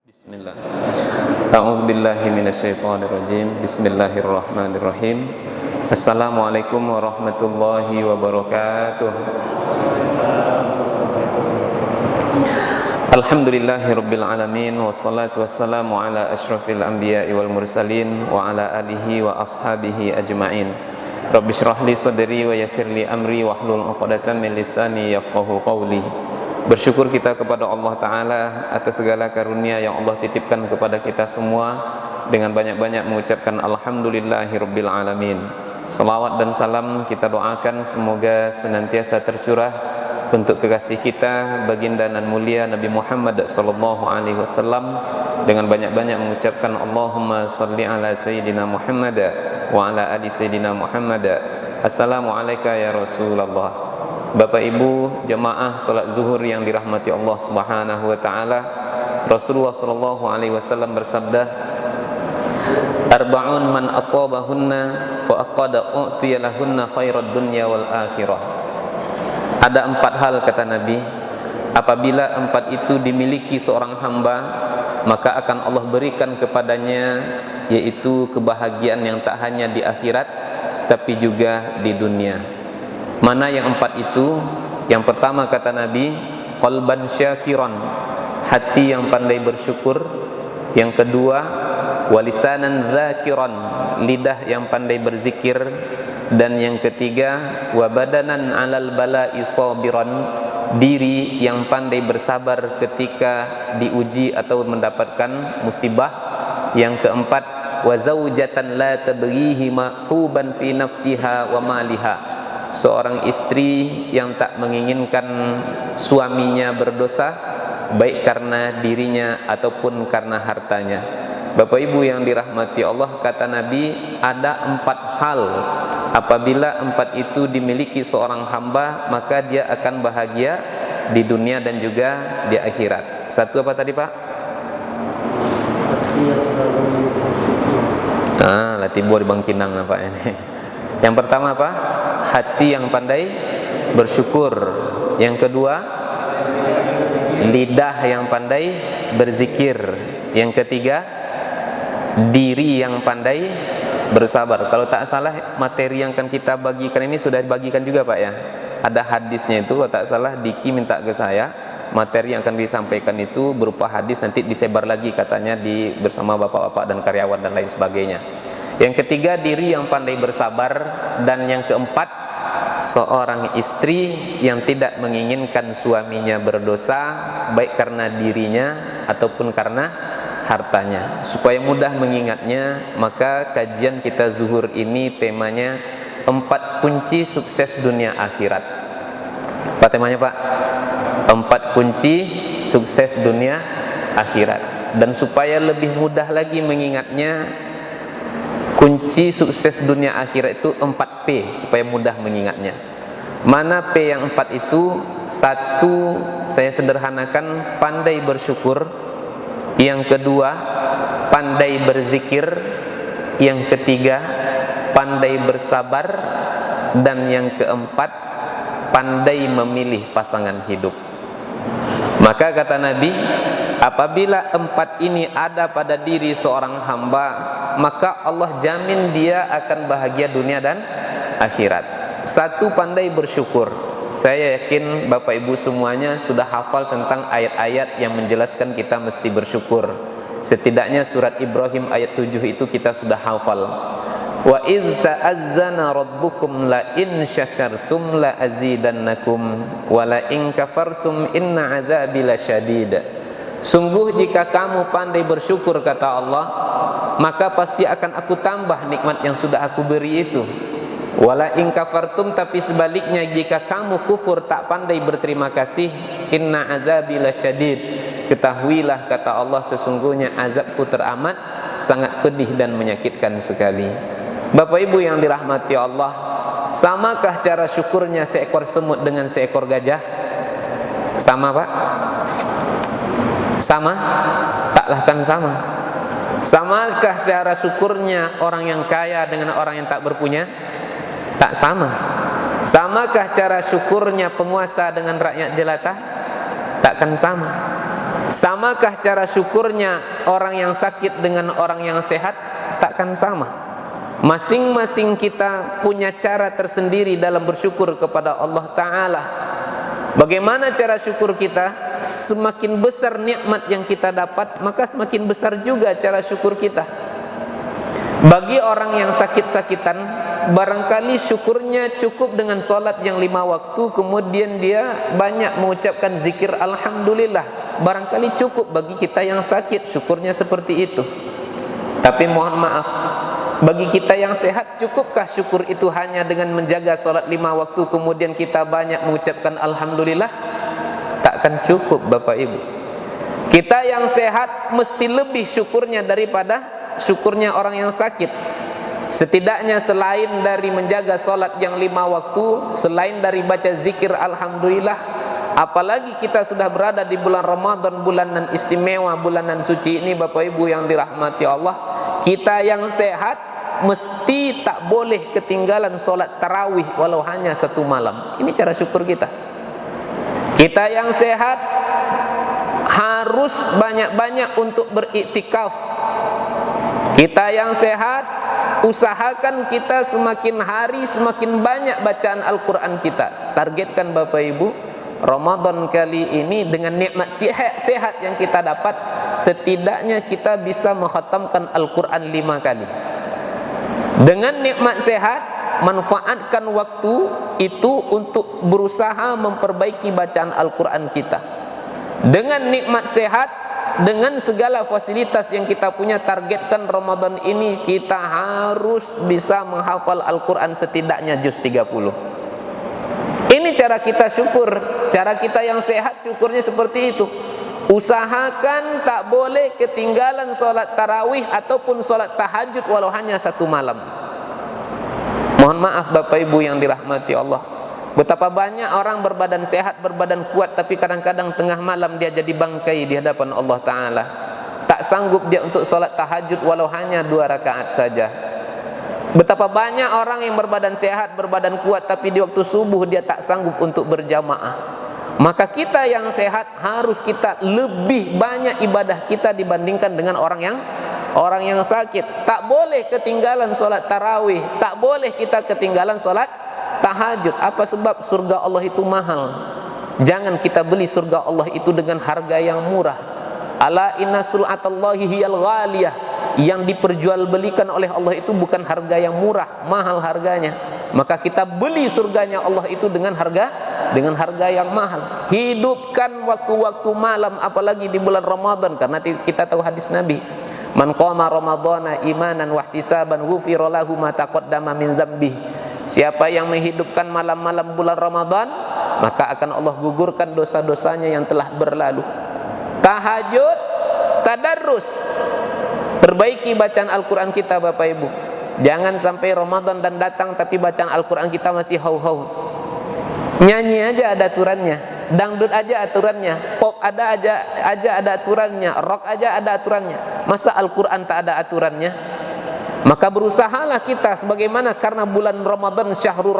Bismillah. A'udzubillahi minasyaitonirrajim. Bismillahirrahmanirrahim. Assalamualaikum warahmatullahi wabarakatuh. Alhamdulillahirabbil alamin wassalatu wassalamu ala asyrafil anbiya'i wal mursalin wa ala alihi wa ashabihi ajmain. Rabbi shrah li sadri wa yassir li amri wahlul 'uqdatam min lisani yafqahu qawli. Bersyukur kita kepada Allah Ta'ala atas segala karunia yang Allah titipkan kepada kita semua, dengan banyak-banyak mengucapkan Alhamdulillahirabbil alamin. Salawat dan salam kita doakan semoga senantiasa tercurah untuk kekasih kita, baginda nan mulia Nabi Muhammad sallallahu alaihi wasallam, dengan banyak-banyak mengucapkan Allahumma shalli ala sayyidina Muhammad wa ala ali sayyidina Muhammad. Assalamualaikum ya Rasulullah. Bapak Ibu jemaah salat zuhur yang dirahmati Allah Subhanahu wa taala, Rasulullah sallallahu alaihi wasallam bersabda, "Arba'un man asabahunna fa aqada u'tiya lahunna khairad dunya wal akhirah." Ada 4 hal kata Nabi, apabila 4 itu dimiliki seorang hamba, maka akan Allah berikan kepadanya, yaitu kebahagiaan yang tak hanya di akhirat tapi juga di dunia. Mana yang 4 itu? Yang pertama kata Nabi, qalban syakiran, hati yang pandai bersyukur. Yang kedua, walisanan dzakiran, lidah yang pandai berzikir. Dan yang ketiga, wa badanan 'alal bala'i sabiran, diri yang pandai bersabar ketika diuji atau mendapatkan musibah. Yang keempat, wa zaujatan la tabghihi mahuban fi nafsiha wa maliha, seorang istri yang tak menginginkan suaminya berdosa, baik karena dirinya ataupun karena hartanya. Bapak Ibu yang dirahmati Allah, kata Nabi, ada 4 hal, apabila 4 itu dimiliki seorang hamba, maka dia akan bahagia di dunia dan juga di akhirat. Satu apa tadi Pak? Latibur di Bangkinang nampaknya nih. Yang pertama apa? Hati yang pandai bersyukur. Yang kedua, lidah yang pandai berzikir. Yang ketiga, diri yang pandai bersabar. Kalau tak salah, materi yang akan kita bagikan ini sudah dibagikan juga Pak ya. Ada hadisnya itu, kalau tak salah Diki minta ke saya, materi yang akan disampaikan itu berupa hadis, nanti disebar lagi katanya bersama bapak-bapak dan karyawan dan lain sebagainya. Yang ketiga, diri yang pandai bersabar. Dan yang keempat, seorang istri yang tidak menginginkan suaminya berdosa, baik karena dirinya ataupun karena hartanya. Supaya mudah mengingatnya, maka kajian kita zuhur ini temanya 4 kunci sukses dunia akhirat. Apa temanya Pak? 4 kunci sukses dunia akhirat. Dan supaya lebih mudah lagi mengingatnya, kunci sukses dunia akhirat itu 4P, supaya mudah mengingatnya. Mana P yang 4 itu? 1, saya sederhanakan, pandai bersyukur. Yang kedua, pandai berzikir. Yang ketiga, pandai bersabar. Dan yang keempat, pandai memilih pasangan hidup. Maka kata Nabi, apabila 4 ini ada pada diri seorang hamba, maka Allah jamin dia akan bahagia dunia dan akhirat. 1, pandai bersyukur. Saya yakin Bapak Ibu semuanya sudah hafal tentang ayat-ayat yang menjelaskan kita mesti bersyukur. Setidaknya surat Ibrahim ayat 7 itu kita sudah hafal. Wa idz ta'azzana rabbukum la in syakartum la azidannakum wa la in kafartum inna 'adzabi lasyadid. Sungguh jika kamu pandai bersyukur, kata Allah, maka pasti akan aku tambah nikmat yang sudah aku beri itu. Wala in kafartum, tapi sebaliknya jika kamu kufur tak pandai berterima kasih, inna 'adzabi lasyadid, ketahuilah kata Allah, sesungguhnya azabku teramat sangat pedih dan menyakitkan sekali. Bapak Ibu yang dirahmati Allah, samakah cara syukurnya seekor semut dengan seekor gajah? Sama Pak? Sama? Taklah kan sama. Samakah cara syukurnya orang yang kaya dengan orang yang tak berpunya? Tak sama. Samakah cara syukurnya penguasa dengan rakyat jelata? Takkan sama. Samakah cara syukurnya orang yang sakit dengan orang yang sehat? Takkan sama. Masing-masing kita punya cara tersendiri dalam bersyukur kepada Allah Ta'ala. Bagaimana cara syukur kita? Semakin besar nikmat yang kita dapat, maka semakin besar juga cara syukur kita. Bagi orang yang sakit-sakitan, barangkali syukurnya cukup dengan solat yang 5 waktu, kemudian dia banyak mengucapkan zikir Alhamdulillah. Barangkali cukup bagi kita yang sakit, syukurnya seperti itu. Tapi mohon maaf, bagi kita yang sehat, cukupkah syukur itu hanya dengan menjaga solat 5 waktu, kemudian kita banyak mengucapkan Alhamdulillah? Takkan cukup Bapak Ibu. Kita yang sehat mesti lebih syukurnya daripada syukurnya orang yang sakit. Setidaknya selain dari menjaga solat yang 5 waktu, selain dari baca zikir Alhamdulillah, apalagi kita sudah berada di bulan Ramadan, bulanan istimewa, bulanan suci ini Bapak Ibu yang dirahmati Allah, kita yang sehat mesti tak boleh ketinggalan solat tarawih walau hanya 1 malam. Ini cara syukur kita. Kita yang sehat harus banyak-banyak untuk beriktikaf. Kita yang sehat, usahakan kita semakin hari semakin banyak bacaan Al-Quran kita. Targetkan Bapak Ibu, Ramadan kali ini dengan nikmat sehat yang kita dapat, setidaknya kita bisa mengkhatamkan Al-Quran 5 kali. Dengan nikmat sehat, manfaatkan waktu itu untuk berusaha memperbaiki bacaan Al-Quran kita. Dengan nikmat sehat, dengan segala fasilitas yang kita punya, targetkan Ramadan ini kita harus bisa menghafal Al-Quran setidaknya juz 30. Ini cara kita syukur. Cara kita yang sehat syukurnya seperti itu. Usahakan tak boleh ketinggalan solat tarawih ataupun solat tahajud walau hanya 1 malam. Mohon maaf Bapak Ibu yang dirahmati Allah, betapa banyak orang berbadan sehat, berbadan kuat, tapi kadang-kadang tengah malam dia jadi bangkai di hadapan Allah Ta'ala. Tak sanggup dia untuk solat tahajud walau hanya 2 rakaat saja. Betapa banyak orang yang berbadan sehat, berbadan kuat, tapi di waktu subuh dia tak sanggup untuk berjamaah. Maka kita yang sehat harus kita lebih banyak ibadah kita dibandingkan dengan orang yang sakit. Tak boleh ketinggalan solat tarawih, tak boleh kita ketinggalan solat tahajud. Apa sebab? Surga Allah itu mahal. Jangan kita beli surga Allah itu dengan harga yang murah. Ala inna sul'atallahi hiyal ghaliyah. Yang diperjualbelikan oleh Allah itu bukan harga yang murah, mahal harganya. Maka kita beli surganya Allah itu dengan harga yang mahal. Hidupkan waktu-waktu malam, apalagi di bulan Ramadan, karena kita tahu hadis Nabi, man qama ramadhana imanan wahtisaban ghufira lahu ma taqaddama min dzambihi. Siapa yang menghidupkan malam-malam bulan Ramadan, maka akan Allah gugurkan dosa-dosanya yang telah berlalu. Tahajud, tadarrus, perbaiki bacaan Al-Quran kita Bapak Ibu. Jangan sampai Ramadan dan datang tapi bacaan Al-Quran kita masih hau-hau. Nyanyi aja ada aturannya, dangdut aja aturannya, pop aja ada aturannya, rock aja ada aturannya. Masa Al-Quran tak ada aturannya? Maka berusahalah kita, sebagaimana karena bulan Ramadan, syahrul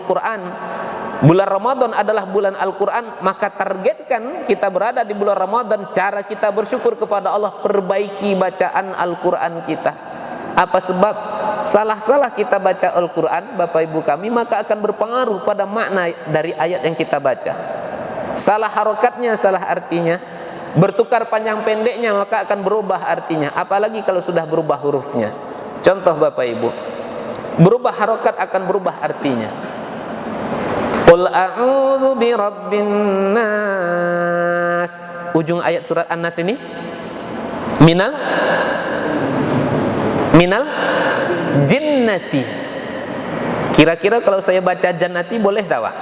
Quran, bulan Ramadan adalah bulan Al-Quran, maka targetkan kita berada di bulan Ramadan, cara kita bersyukur kepada Allah, perbaiki bacaan Al-Quran kita. Apa sebab? Salah-salah kita baca Al-Quran Bapak Ibu kami, maka akan berpengaruh pada makna dari ayat yang kita baca. Salah harokatnya, salah artinya, bertukar panjang pendeknya, maka akan berubah artinya. Apalagi kalau sudah berubah hurufnya. Contoh Bapak Ibu, berubah harokat akan berubah artinya. Qul a'udzu birabbin nas. Ujung ayat surat An-Nas ini minal jinnati. Kira-kira kalau saya baca jannati boleh tak Pak?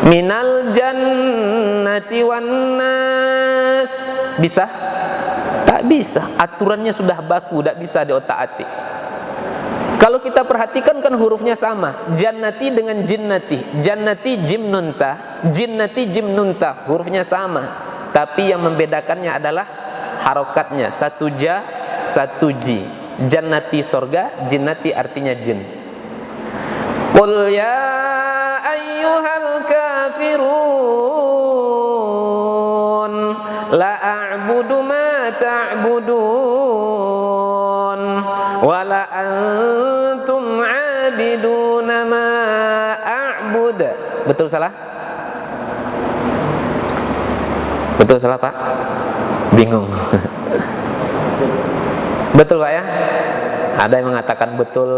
Minal jannati wan nas. Bisa? Tak bisa. Aturannya sudah baku, tak bisa diotak-atik. Kalau kita perhatikan kan hurufnya sama, jannati dengan jinnati. Jannati jim nunta, jinnati jim nunta, hurufnya sama. Tapi yang membedakannya adalah harokatnya, satu ja, satu ji. Jannati sorga, jinnati artinya jin. Qul ya ayyuhal kafirun. la a'budu ma ta'budun wa la antum 'abiduna ma a'bud. Betul salah? Betul salah Pak? Bingung. Betul Pak ya? Ada yang mengatakan betul,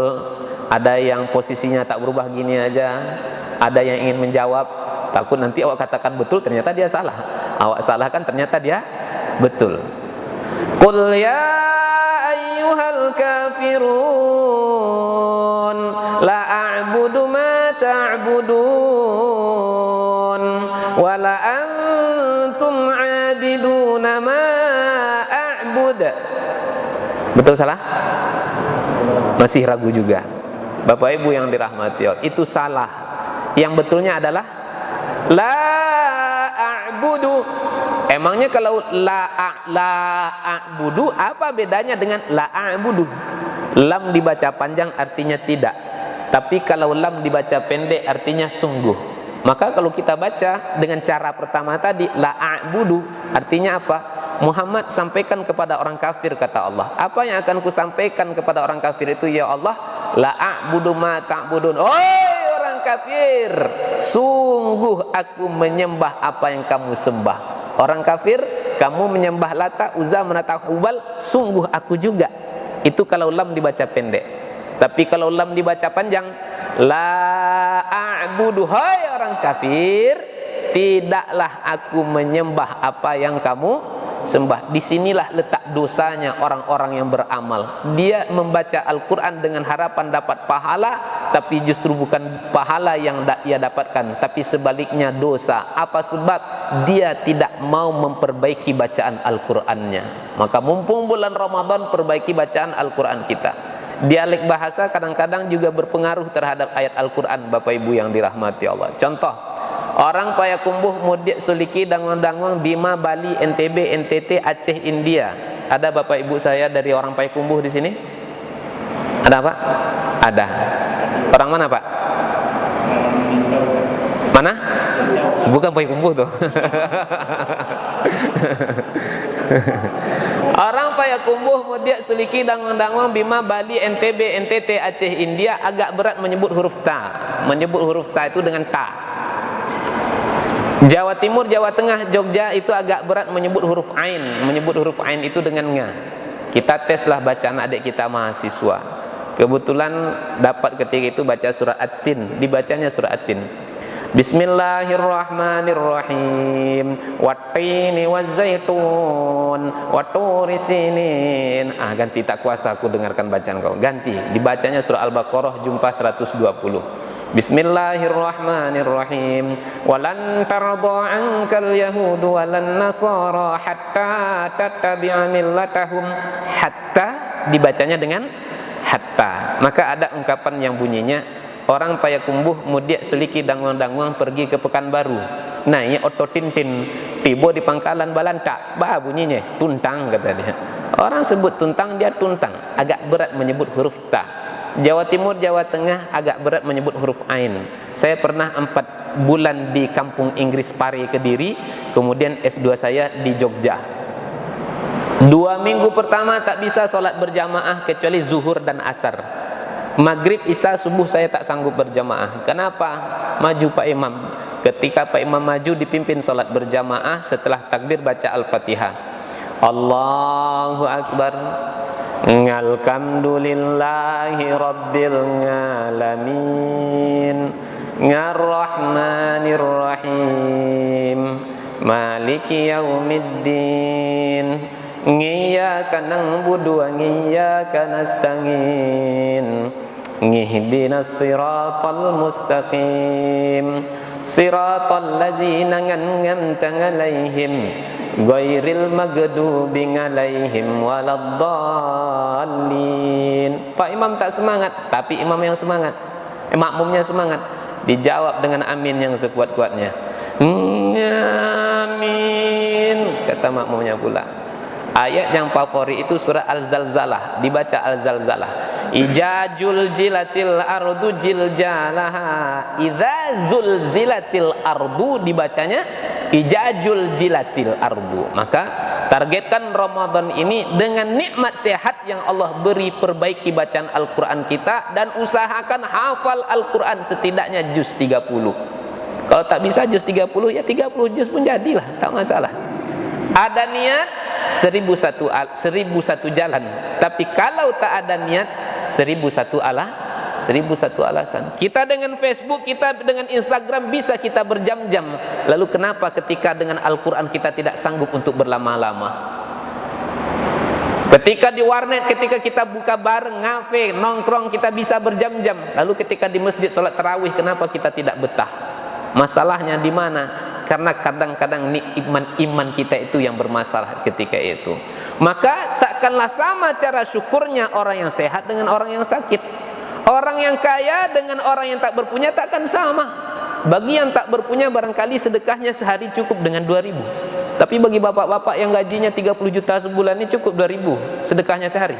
ada yang posisinya tak berubah gini aja, ada yang ingin menjawab, takut nanti awak katakan betul ternyata dia salah, awak salahkan ternyata dia betul. Qul ya ayyuhal kafirun la a'budu ma ta'budun wa la antum 'abiduna ma a'bud. Betul salah? Masih ragu juga. Bapak Ibu yang dirahmati Allah, itu salah. Yang betulnya adalah la a'budu. Emangnya kalau la a'budu apa bedanya dengan la a'budu? Lam dibaca panjang artinya tidak, tapi kalau lam dibaca pendek artinya sungguh. Maka kalau kita baca dengan cara pertama tadi la a'budu artinya apa? Muhammad sampaikan kepada orang kafir, kata Allah. Apa yang akan ku sampaikan kepada orang kafir itu, ya Allah, la a'budu ma ta'budun. Oi orang kafir, sungguh aku menyembah apa yang kamu sembah. Orang kafir, kamu menyembah Lata, Uzza, Manata, Hubal, sungguh aku juga. Itu kalau lam dibaca pendek. Tapi kalau lam dibaca panjang, la a'budu, hai orang kafir, tidaklah aku menyembah apa yang kamu sembah. Disinilah letak dosanya orang-orang yang beramal. Dia membaca Al-Quran dengan harapan dapat pahala, tapi justru bukan pahala yang ia dapatkan, tapi sebaliknya dosa. Apa sebab? Dia tidak mau memperbaiki bacaan Al-Qurannya. Maka mumpung bulan Ramadan, perbaiki bacaan Al-Quran kita. Dialek bahasa kadang-kadang juga berpengaruh terhadap ayat Al-Quran, Bapak Ibu yang dirahmati Allah. Contoh, orang Payakumbuh, Mudik, Suliki, Dangon-Dangon, Bima, Bali, NTB, NTT, Aceh, India. Ada Bapak Ibu saya dari orang Payakumbuh di sini? Ada Pak? Ada. Orang mana Pak? Mana? Bukan Payakumbuh tuh. Orang Payakumbuh, Mudik, Suliki, Dangon-Dangon, Bima, Bali, NTB, NTT, Aceh, India agak berat menyebut huruf ta. Menyebut huruf ta itu dengan ta. Jawa Timur, Jawa Tengah, Jogja itu agak berat menyebut huruf ain. Menyebut huruf ain itu dengan nga. Kita teslah bacaan adik kita mahasiswa. Kebetulan dapat ketika itu baca surah At-Tin. Dibacanya surah At-Tin. Bismillahirrahmanirrahim. Wattini wazzaitun watturi sinin. Ganti, tak kuasa aku dengarkan bacaan kau. Ganti, dibacanya surah Al-Baqarah jumpa 120. Bismillahirrahmanirrahim. Walan tarda ankal yahudu walan nasara hatta tattabi'a millatahum. Hatta dibacanya dengan hatta. Maka ada ungkapan yang bunyinya, orang Payakumbuh, Mudik, Suliki, Dangon-Dangon pergi ke Pekanbaru, naik oto tintin, tiba di Pangkalan Balanta, bunyinya tuntang, kata dia. Orang sebut tuntang, dia tuntang, agak berat menyebut huruf ta. Jawa Timur, Jawa Tengah agak berat menyebut huruf ain. Saya pernah 4 bulan di kampung Inggris Pare, Kediri, kemudian S2 saya di Jogja. 2 minggu pertama tak bisa sholat berjamaah kecuali zuhur dan asar. Maghrib, Isya, subuh saya tak sanggup berjamaah. Kenapa? Maju Pak Imam. Ketika Pak Imam maju dipimpin sholat berjamaah, setelah takbir baca Al-Fatihah. Allahu Akbar. Alhamdulillahi Rabbil Alamin. Ar-Rahmanir-Rahim. Maliki Yaumiddin. Iyyaka na'budu wa iyyaka nasta'in. Ihdinas siratal mustaqim. Siratal ladzina an'amta 'alaihim ghairil maghdubi 'alaihim waladdallin. Pak Imam tak semangat, tapi imam yang semangat. Makmumnya semangat. Dijawab dengan amin yang sekuat-kuatnya. Amin, kata makmumnya pula. Ayat yang favorit itu surah Al-Zalzalah, dibaca Al-Zalzalah. Ijajul jilatil ardu jiljalaha. Idza zulzilatil ardu dibacanya ijajul jilatil ardu. Maka targetkan Ramadan ini dengan nikmat sehat yang Allah beri, perbaiki bacaan Al-Quran kita dan usahakan hafal Al-Quran setidaknya juz 30. Kalau tak bisa juz 30 ya 30 juz pun jadilah, tak masalah. Ada niat 1001 jalan, tapi kalau tak ada niat 1001 alasan. Kita dengan Facebook, kita dengan Instagram bisa kita berjam-jam. Lalu kenapa ketika dengan Al-Quran kita tidak sanggup untuk berlama-lama? Ketika di warnet, ketika kita buka bareng, ngafe, nongkrong, kita bisa berjam-jam. Lalu ketika di masjid salat tarawih, kenapa kita tidak betah? Masalahnya di mana? Karena kadang-kadang iman kita itu yang bermasalah ketika itu. Maka takkanlah sama cara syukurnya orang yang sehat dengan orang yang sakit. Orang yang kaya dengan orang yang tak berpunya takkan sama. Bagi yang tak berpunya barangkali sedekahnya sehari cukup dengan 2.000. Tapi bagi bapak-bapak yang gajinya 30 juta sebulan ini cukup 2.000 sedekahnya sehari.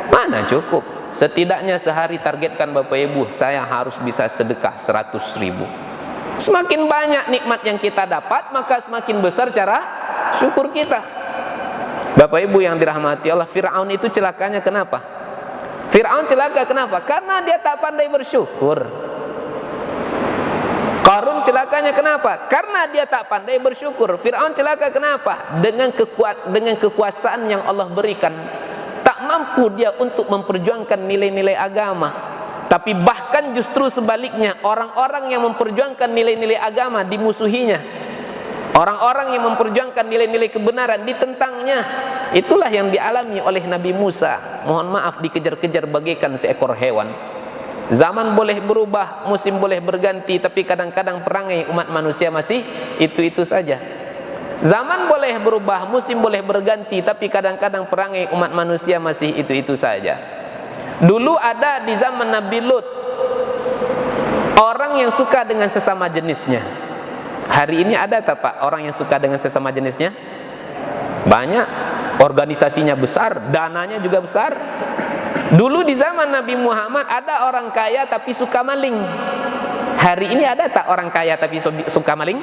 Mana cukup? Setidaknya sehari targetkan Bapak Ibu, saya harus bisa sedekah 100.000. Semakin banyak nikmat yang kita dapat, maka semakin besar cara syukur kita. Bapak Ibu yang dirahmati Allah, Fir'aun itu celakanya kenapa? Fir'aun celaka kenapa? Karena dia tak pandai bersyukur. Qarun celakanya kenapa? Karena dia tak pandai bersyukur. Fir'aun celaka kenapa? Dengan kekuasaan yang Allah berikan, tak mampu dia untuk memperjuangkan nilai-nilai agama. Tapi bahkan justru sebaliknya, orang-orang yang memperjuangkan nilai-nilai agama dimusuhinya. Orang-orang yang memperjuangkan nilai-nilai kebenaran ditentangnya. Itulah yang dialami oleh Nabi Musa. Mohon maaf, dikejar-kejar bagaikan seekor hewan. Zaman boleh berubah, musim boleh berganti, tapi kadang-kadang perangai umat manusia masih itu-itu saja. Zaman boleh berubah, musim boleh berganti, tapi kadang-kadang perangai umat manusia masih itu-itu saja. Dulu ada di zaman Nabi Lut orang yang suka dengan sesama jenisnya. Hari ini ada tak Pak orang yang suka dengan sesama jenisnya? Banyak, organisasinya besar, dananya juga besar. Dulu di zaman Nabi Muhammad ada orang kaya tapi suka maling. Hari ini ada tak orang kaya tapi suka maling?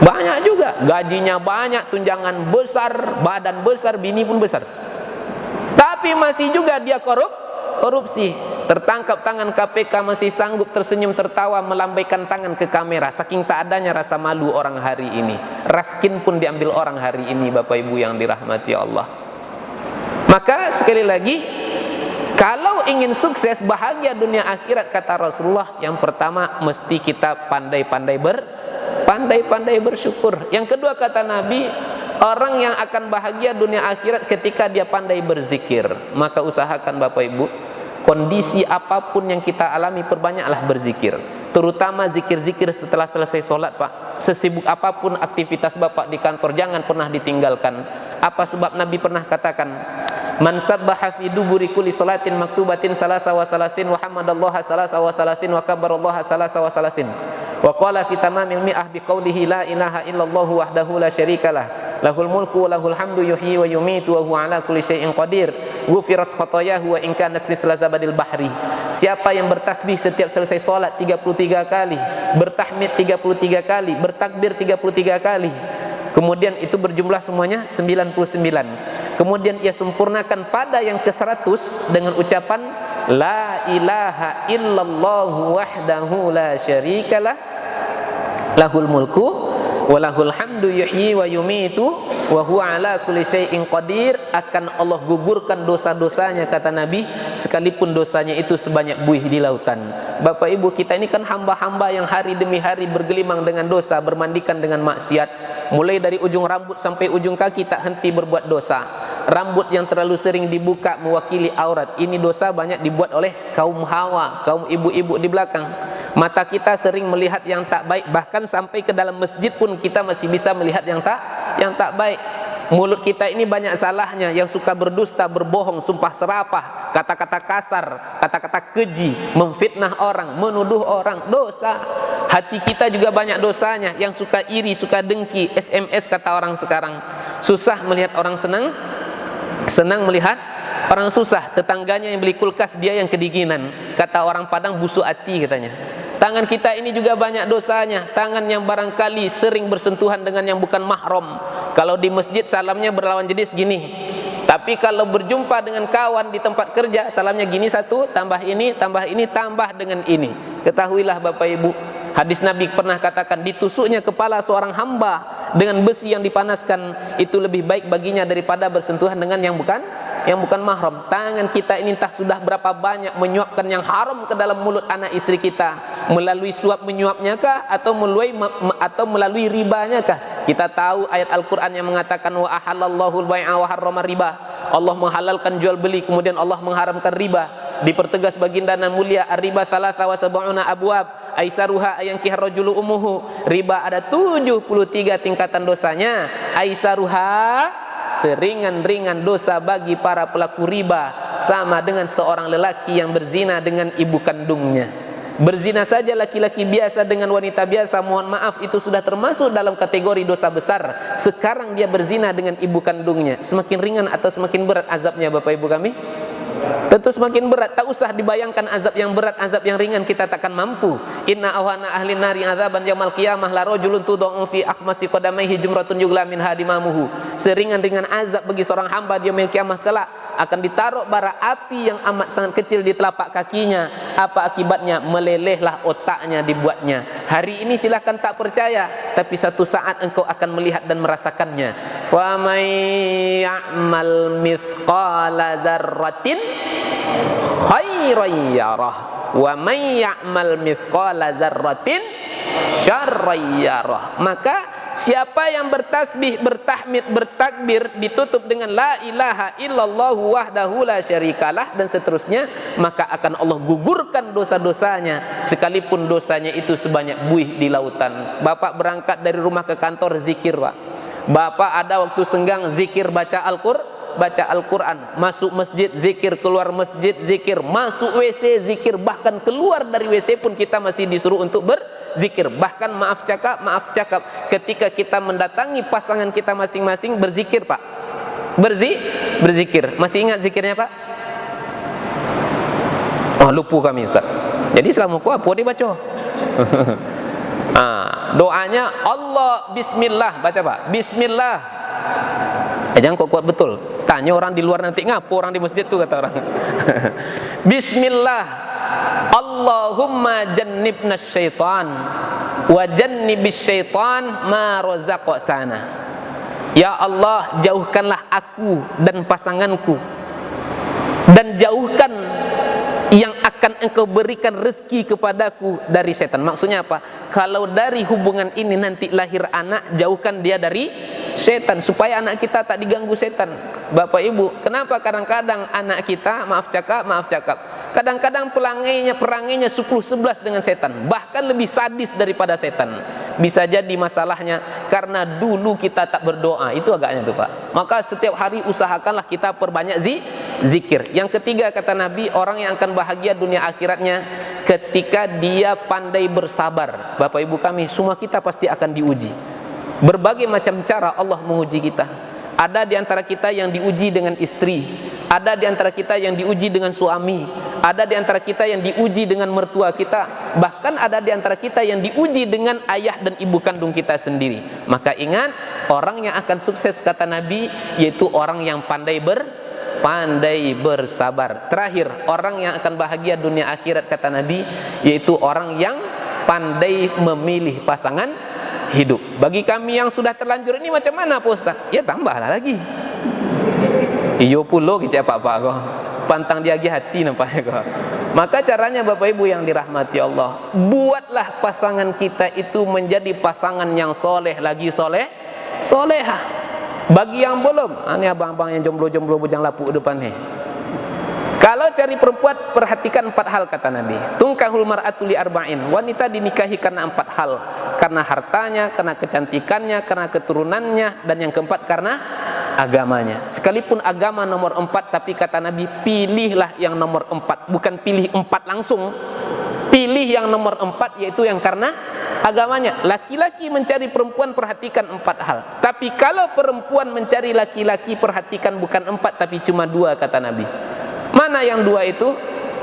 Banyak juga, gajinya banyak, tunjangan besar, badan besar, bini pun besar. Tapi masih juga dia korupsi. Tertangkap tangan KPK masih sanggup tersenyum tertawa melambaikan tangan ke kamera. Saking tak adanya rasa malu orang hari ini. Raskin pun diambil orang hari ini, Bapak Ibu yang dirahmati Allah. Maka sekali lagi, kalau ingin sukses bahagia dunia akhirat kata Rasulullah, yang pertama mesti kita pandai-pandai bersyukur. Yang kedua kata Nabi, orang yang akan bahagia dunia akhirat ketika dia pandai berzikir. Maka usahakan Bapak Ibu, kondisi apapun yang kita alami, perbanyaklah berzikir. Terutama zikir-zikir setelah selesai sholat Pak. Sesibuk apapun aktivitas Bapak di kantor, jangan pernah ditinggalkan. Apa sebab Nabi pernah katakan, man sabbaha fi duburi kulli salatin maktubatin salasa wa salasin wa hamadallaha salasa wa salasin wa kabbarallaha salasa wa salasin wa qala fi tamamil mi'ah biqaulihi la ilaha illallah wahdahu la syarikalah lahul mulku wa lahul hamdu yuhyi wa yumitu wa huwa ala kulli syai'in qadir ghufirat khatayahu wa in kanat misla zabadil bahri. Siapa yang bertasbih setiap selesai salat 33 kali, bertahmid 33 kali, bertakbir 33 kali, kemudian itu berjumlah semuanya 99. Kemudian ia sempurnakan pada yang ke-100 dengan ucapan la ilaha illallah wahdahu la syarikalah lahul mulku wa lahul hamdu yuhyi wa yumitu wa huwa ala kulli syai'in qadir. Akan Allah gugurkan dosa-dosanya kata Nabi, sekalipun dosanya itu sebanyak buih di lautan. Bapak Ibu, kita ini kan hamba-hamba yang hari demi hari bergelimang dengan dosa, bermandikan dengan maksiat. Mulai dari ujung rambut sampai ujung kaki tak henti berbuat dosa. Rambut yang terlalu sering dibuka mewakili aurat, ini dosa banyak dibuat oleh kaum hawa, kaum ibu-ibu di belakang. Mata kita sering melihat yang tak baik, bahkan sampai ke dalam masjid pun kita masih bisa melihat yang tak baik. Mulut kita ini banyak salahnya, yang suka berdusta, berbohong, sumpah serapah, kata-kata kasar, kata-kata keji, memfitnah orang, menuduh orang, dosa. Hati kita juga banyak dosanya, yang suka iri, suka dengki, SMS kata orang sekarang. Susah melihat orang senang, senang melihat orang susah. Tetangganya yang beli kulkas, dia yang kedinginan. Kata orang Padang, busuk hati katanya. Tangan kita ini juga banyak dosanya. Tangan yang barangkali sering bersentuhan dengan yang bukan mahram. Kalau di masjid salamnya berlawan jenis gini, tapi kalau berjumpa dengan kawan di tempat kerja, salamnya gini, satu tambah ini, tambah ini, tambah dengan ini. Ketahuilah Bapak Ibu, hadis Nabi pernah katakan, ditusuknya kepala seorang hamba dengan besi yang dipanaskan itu lebih baik baginya daripada bersentuhan dengan yang bukan mahram. Tangan kita ini entah sudah berapa banyak menyuapkan yang haram ke dalam mulut anak istri kita, melalui suap menyuapnya kah, atau melalui ribanya kah? Kita tahu ayat Al-Quran yang mengatakan wa ahallallahu al-bai'a wa harrama riba. Allah menghalalkan jual beli, kemudian Allah mengharamkan riba. Dipertegas baginda nan mulia, ar-riba thalatha wa sab'una abwab aisaruha ayankih rajulu umuhu. Riba ada 73 tingkatan dosanya. Aisaruha, seringan-ringan dosa bagi para pelaku riba sama dengan seorang lelaki yang berzina dengan ibu kandungnya. Berzina saja laki-laki biasa dengan wanita biasa, mohon maaf, itu sudah termasuk dalam kategori dosa besar. Sekarang dia berzina dengan ibu kandungnya. Semakin ringan atau semakin berat azabnya Bapak Ibu kami? Tentu semakin berat. Tak usah dibayangkan azab yang berat, azab yang ringan kita takkan mampu. Inna awhana ahli nari azaban yaumil qiyamah la rajulun tudau fi akhmasi qadamaihi jumratun yugla min hadimamuhu. Seringan-ringan azab bagi seorang hamba di yaumil qiyamah kelak akan ditaruh bara api yang amat sangat kecil di telapak kakinya. Apa akibatnya? Melelehlah otaknya dibuatnya. Hari ini silahkan tak percaya, tapi satu saat engkau akan melihat dan merasakannya. Fa may ya'mal mithqala dzarratin khairan yarah wa may ya'mal mithqala dzarratin syarran yarah. Maka siapa yang bertasbih, bertahmid, bertakbir ditutup dengan la ilaha illallah wahdahu la syarikalah dan seterusnya, maka akan Allah gugurkan dosa-dosanya sekalipun dosanya itu sebanyak buih di lautan. Bapak berangkat dari rumah ke kantor zikir, Pak. Bapak ada waktu senggang zikir, baca Al-Quran, masuk masjid zikir, keluar masjid zikir, masuk WC zikir, bahkan keluar dari WC pun kita masih disuruh untuk berzikir. Bahkan maaf cakap, ketika kita mendatangi pasangan kita masing-masing berzikir, Pak. Berzikir. Masih ingat zikirnya, Pak? Oh, lupa kami, Ustaz. Jadi selama ku apa dibaca? Doanya Allah bismillah, baca Pak. Bismillah. Jangan kok kuat betul. Tanya orang di luar nanti, ngapo orang di masjid tuh, kata orang. Bismillah. Allahumma jannibna syaitan wa jannibis syaitan ma razaqtana. Ya Allah, jauhkanlah aku dan pasanganku dan jauhkan yang akan engkau berikan rezeki kepadaku dari setan. Maksudnya apa? Kalau dari hubungan ini nanti lahir anak, jauhkan dia dari setan supaya anak kita tak diganggu setan. Bapak Ibu, kenapa kadang-kadang anak kita, maaf cakap, kadang-kadang perangainya 10-11 dengan setan, bahkan lebih sadis daripada setan. Bisa jadi masalahnya karena dulu kita tak berdoa, itu agaknya tuh Pak. Maka setiap hari usahakanlah kita perbanyak zikir. Yang ketiga kata Nabi, orang yang akan bahagia dunia akhiratnya ketika dia pandai bersabar. Bapak Ibu kami, semua kita pasti akan diuji. Berbagai macam cara Allah menguji kita. Ada di antara kita yang diuji dengan istri, ada di antara kita yang diuji dengan suami, ada di antara kita yang diuji dengan mertua kita, bahkan ada di antara kita yang diuji dengan ayah dan ibu kandung kita sendiri. Maka ingat, orang yang akan sukses kata Nabi yaitu orang yang pandai bersabar. Terakhir, orang yang akan bahagia dunia akhirat kata Nabi yaitu orang yang pandai memilih pasangan hidup. Bagi kami yang sudah terlanjur ini macam mana Pak Ustaz? Ya tambahlah lagi. Iyo pulo kicap apa kok. Pantang diagi hati nampaknya kok. Maka caranya Bapak Ibu yang dirahmati Allah, buatlah pasangan kita itu menjadi pasangan yang soleh lagi soleha. Bagi yang belum, ini abang-abang yang jomblo-jomblo bujang lapuk depan nih. Kalau cari perempuan, perhatikan 4 hal kata Nabi. Tungkahul mar'atu li arba'in. Wanita dinikahi karena 4 hal. Karena hartanya, karena kecantikannya, karena keturunannya, dan yang keempat karena agamanya. Sekalipun agama nomor 4, tapi kata Nabi, pilihlah yang nomor 4. Bukan pilih 4 langsung. Pilih yang nomor 4, yaitu yang karena agamanya. Laki-laki mencari perempuan, perhatikan 4 hal. Tapi kalau perempuan mencari laki-laki, perhatikan bukan 4 tapi cuma 2 kata Nabi. Mana yang 2 itu?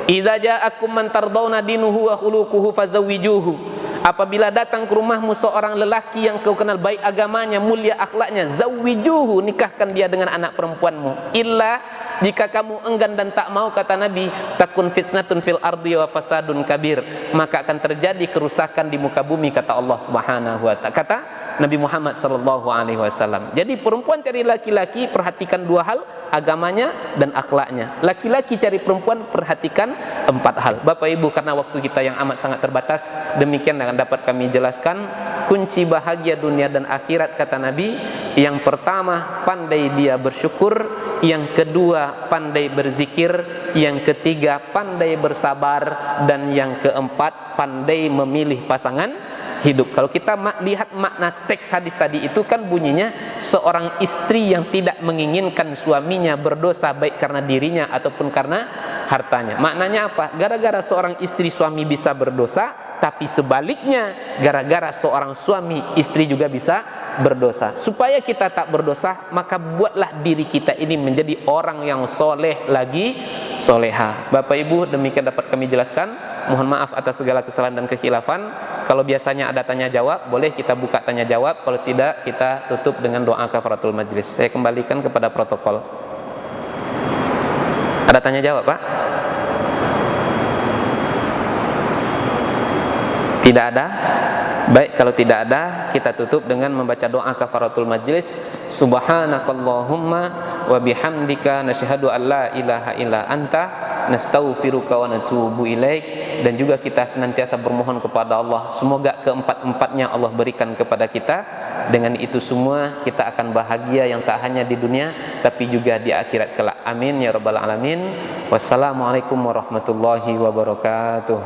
Idza ja'akum man tardawna dinuhu wa khuluquhu fazawwijuhu. Apabila datang ke rumahmu seorang lelaki yang kau kenal baik agamanya, mulia akhlaknya, zawwijuhu, nikahkan dia dengan anak perempuanmu. Illa, jika kamu enggan dan tak mau, kata Nabi, takun fitnatun fil ardi wa fasadun kabir, maka akan terjadi kerusakan di muka bumi, kata Allah Subhanahu wa ta'ala, kata Nabi Muhammad sallallahu alaihi wasallam. Jadi perempuan cari laki-laki, perhatikan dua hal, agamanya dan akhlaknya. Laki-laki cari perempuan, perhatikan empat hal. Bapak Ibu, karena waktu kita yang amat sangat terbatas, demikian yang dapat kami jelaskan kunci bahagia dunia dan akhirat, kata Nabi. Yang pertama, pandai dia bersyukur. Yang kedua, pandai berzikir. Yang ketiga, pandai bersabar. Dan yang keempat, pandai memilih pasangan hidup. Kalau kita lihat makna teks hadis tadi itu kan bunyinya seorang istri yang tidak menginginkan suaminya berdosa, baik karena dirinya ataupun karena hartanya. Maknanya apa? Gara-gara seorang istri suami bisa berdosa, tapi sebaliknya gara-gara seorang suami istri juga bisa berdosa. Supaya kita tak berdosa, maka buatlah diri kita ini menjadi orang yang soleh lagi soleha. Bapak Ibu, demikian dapat kami jelaskan. Mohon maaf atas segala kesalahan dan kekhilafan. Kalau biasanya ada tanya jawab, boleh kita buka tanya jawab. Kalau tidak, kita tutup dengan doa kafaratul majlis. Saya kembalikan kepada protokol. Ada tanya jawab, Pak? Tidak ada? Baik, kalau tidak ada, kita tutup dengan membaca doa kafaratul majlis. Subhanakallahumma wa bihamdika nasyhadu an la ilaha illa anta nastaghfiruka wa natubu ilaik. Dan juga kita senantiasa bermohon kepada Allah, semoga keempat-empatnya Allah berikan kepada kita. Dengan itu semua kita akan bahagia yang tak hanya di dunia tapi juga di akhirat kelak. Amin ya rabbal alamin. Wassalamualaikum warahmatullahi wabarakatuh.